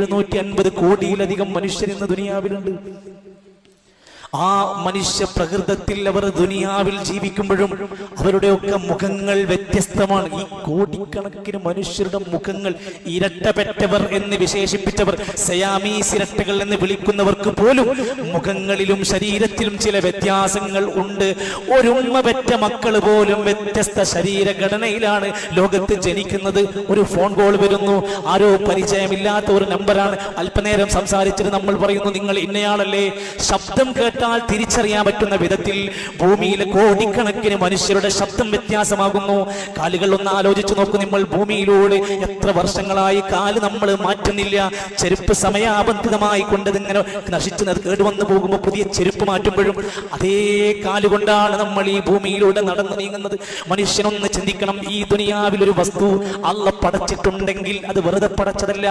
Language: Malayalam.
750 കോടിയിലധികം മനുഷ്യർ ഇന്ന് ദുനിയാവിലുണ്ട്. ആ മനുഷ്യ പ്രകൃതത്തിൽ അവർ ദുനിയാവിൽ ജീവിക്കുമ്പോഴും അവരുടെയൊക്കെ മുഖങ്ങൾ വ്യത്യസ്തമാണ്. ഈ കോടിക്കണക്കിന് മനുഷ്യരുടെ മുഖങ്ങൾ ഇരട്ടപ്പെട്ടവർ എന്ന് വിശേഷിപ്പിച്ചവർ, സയാമീസ് ഇരട്ടകൾ എന്ന് വിളിക്കുന്നവർക്ക് പോലും മുഖങ്ങളിലും ശരീരത്തിലും ചില വ്യത്യാസങ്ങൾ ഉണ്ട്. ഒരുമ്മ പെറ്റ മക്കൾ പോലും വ്യത്യസ്ത ശരീരഘടനയിലാണ് ലോകത്ത് ജനിക്കുന്നത്. ഒരു ഫോൺ കോൾ വരുന്നു, ആരോ പരിചയമില്ലാത്ത ഒരു നമ്പറാണ്. അല്പനേരം സംസാരിച്ചിട്ട് നമ്മൾ പറയുന്നു നിങ്ങൾ ഇന്നയാളല്ലേ. ശബ്ദം തിരിച്ചറിയാൻ പറ്റുന്ന വിധത്തിൽ ഭൂമിയിലെ കോടിക്കണക്കിന് മനുഷ്യരുടെ ശബ്ദം വ്യത്യാസമാകുന്നു. കാലുകൾ ഒന്ന് ആലോചിച്ചു നോക്കൂ. നമ്മൾ ഭൂമിയിലൂടെ എത്ര വർഷങ്ങളായി കാല് നമ്മൾ മാറ്റുന്നില്ല. ചെരുപ്പ് സമയാബന്ധിതമായി കൊണ്ടതിങ്ങനെ നശിച്ചു കേടുവന്നു പോകുമ്പോൾ പുതിയ ചെരുപ്പ് മാറ്റുമ്പോഴും അതേ കാലുകൊണ്ടാണ് നമ്മൾ ഈ ഭൂമിയിലൂടെ നടന്നു നീങ്ങുന്നത്. മനുഷ്യനൊന്ന് ചിന്തിക്കണം, ഈ ദുനിയാവിൽ ഒരു വസ്തു അള്ളാഹ് പടച്ചിട്ടുണ്ടെങ്കിൽ അത് വെറുതെ പടച്ചതല്ല.